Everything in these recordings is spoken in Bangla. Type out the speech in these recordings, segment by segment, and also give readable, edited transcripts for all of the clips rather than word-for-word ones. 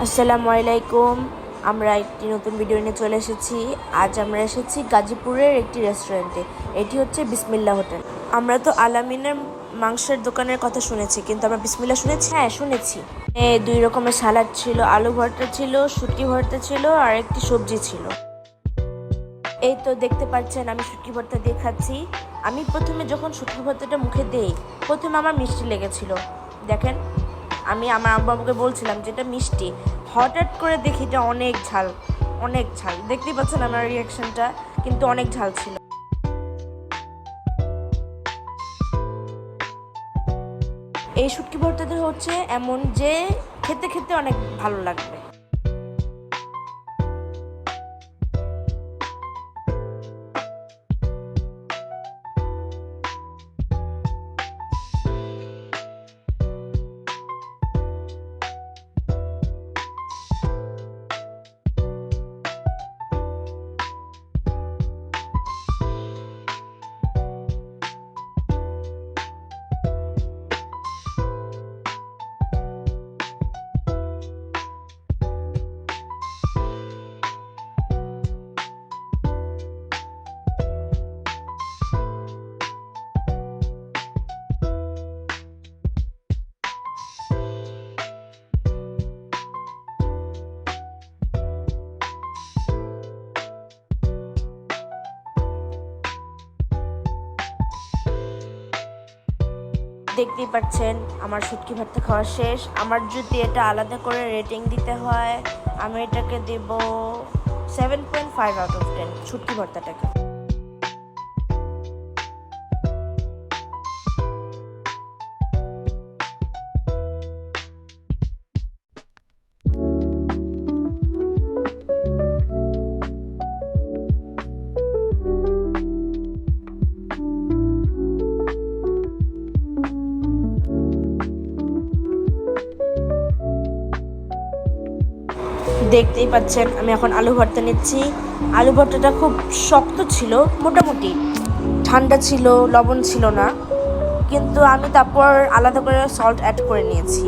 আসসালামু আলাইকুম। আমরা একটি নতুন ভিডিও নিয়ে চলে এসেছি। আজ আমরা এসেছি গাজীপুরের একটি রেস্টুরেন্টে। এটি হচ্ছে বিসমিল্লাহ হোটেল। আমরা তো আলামিনের মাংসের দোকানের কথা শুনেছি, কিন্তু আমরা বিসমিল্লাহ শুনেছি? হ্যাঁ, শুনেছি। দুই রকমের সালাদ ছিল, আলু ভর্তা ছিল, শুটকি ভর্তা ছিল, আর একটি সবজি ছিল। এই তো দেখতে পাচ্ছেন আমি শুটকি ভর্তা দিয়ে খাচ্ছি। আমি প্রথমে যখন শুটকি ভর্তাটা মুখে দেই, প্রথমে আমার মিষ্টি লেগেছিল। দেখেন, আমি আমার আব্বুকে বলছিলাম যে এটা মিষ্টি, হঠাৎ করে দেখি এটা অনেক ঝাল, অনেক ঝাল। দেখতেই পাচ্ছেন আমার রিয়াকশনটা, কিন্তু অনেক ঝাল ছিল। এই শুটকি ভর্তাটা হচ্ছে এমন যে খেতে খেতে অনেক ভালো লাগবে। দেখতেই পাচ্ছেন আমার শুটকি ভর্তা খাওয়া শেষ। আমার যদি এটা আলাদা করে রেটিং দিতে হয়, আমি এটাকে দেব 7.5/10 শুটকি ভর্তাটাকে। দেখতেই পাচ্ছেন আমি এখন আলু ভর্তা নিচ্ছি। আলু ভর্তাটা খুব শক্ত ছিল, মোটামুটি ঠান্ডা ছিল, লবণ ছিল না, কিন্তু আমি তারপর আলাদা করে সল্ট অ্যাড করে নিয়েছি।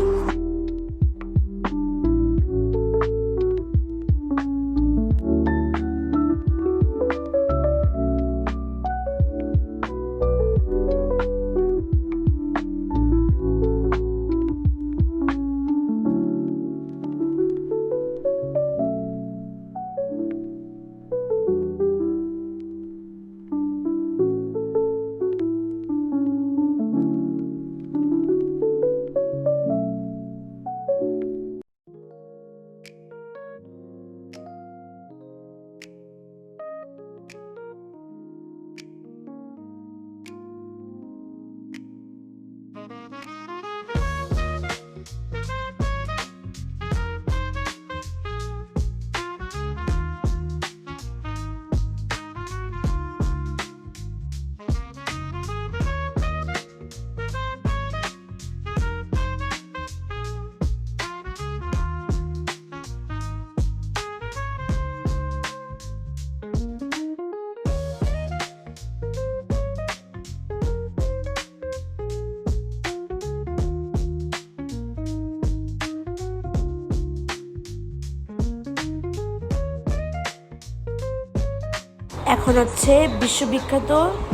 এখন হচ্ছে বিশ্ববিখ্যাত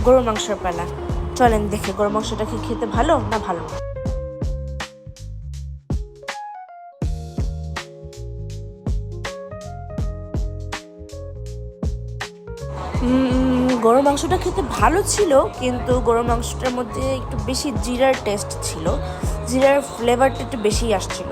গরু মাংসের পালা। চলেন দেখে গরু মাংসটা কি খেতে ভালো না ভালো না। গরু মাংসটা খেতে ভালো ছিল, কিন্তু গরু মাংসটার মধ্যে একটু বেশি জিরার টেস্ট ছিল, জিরার ফ্লেভারটা একটু বেশি আসছিল।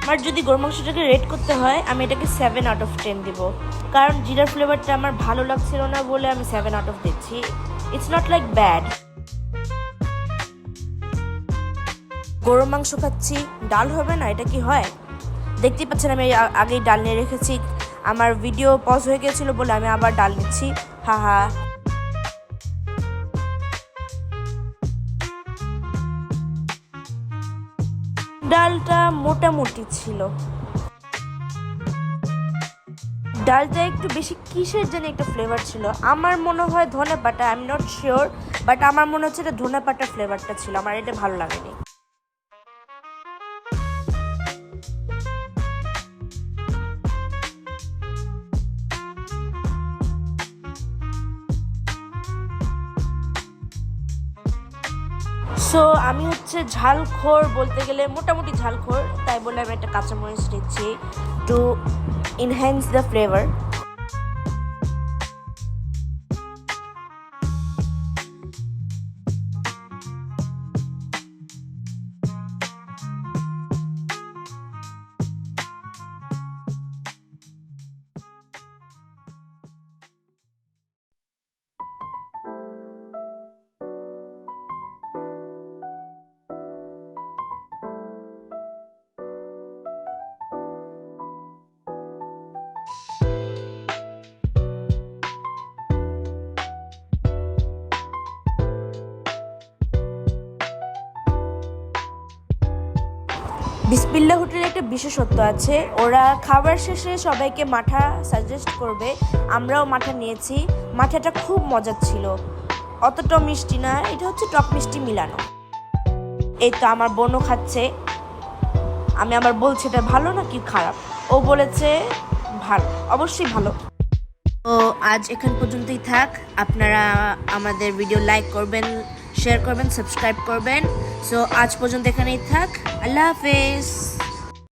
আমার যদি গরুর মাংসটাকে রেট করতে হয় আমি এটাকে 7/10 দিব, কারণ জিরার ফ্লেভারটা আমার ভালো লাগছিল না বলে আমি 7/10 দিচ্ছি। It's not like bad. গরুর মাংস খাচ্ছি, ডাল হবে না, এটা কি হয়? দেখতেই পাচ্ছেন আমি আগেই ডাল নিয়ে রেখেছি। আমার ভিডিও পজ হয়ে গেছিলো বলে আমি আবার ডাল নিচ্ছি। হা। ডালটা মোটামুটি ছিল। ডালটা একটু বেশি কিসের জানি একটা ফ্লেভার ছিল, আমার মনে হয় ধনেপাতা, I am not sure, but আমার মনে হচ্ছে এটা ধনেপাতার ফ্লেভারটা ছিল, আমার এটা ভালো লাগেনি। সো আমি হচ্ছে ঝালখোর, বলতে গেলে মোটামুটি ঝালখোর, তাই বলে আমি একটা কাঁচামরিচ দিচ্ছি টু এনহ্যান্স দ্য ফ্লেভার। বিসমিল্লাহ হোটেলে একটা বিশেষত্ব আছে, ওরা খাবার শেষে সবাইকে মাঠা সাজেস্ট করবে, আমরাও মাঠা নিয়েছি। মাঠাটা খুব মজার ছিল, অতটা মিষ্টি না, এটা হচ্ছে টক মিষ্টি মিলানো। এই তো আমার বোনও খাচ্ছে, আমি আবার বলছি এটা ভালো না কি খারাপ, ও বলেছে ভালো, অবশ্যই ভালো। তো আজ এখান পর্যন্তই থাক, আপনারা আমাদের ভিডিও লাইক করবেন, শেয়ার করবেন, সাবস্ক্রাইব করবেন। সো আজ পর্যন্ত এখানেই থাক, আল্লাহ হাফেজ।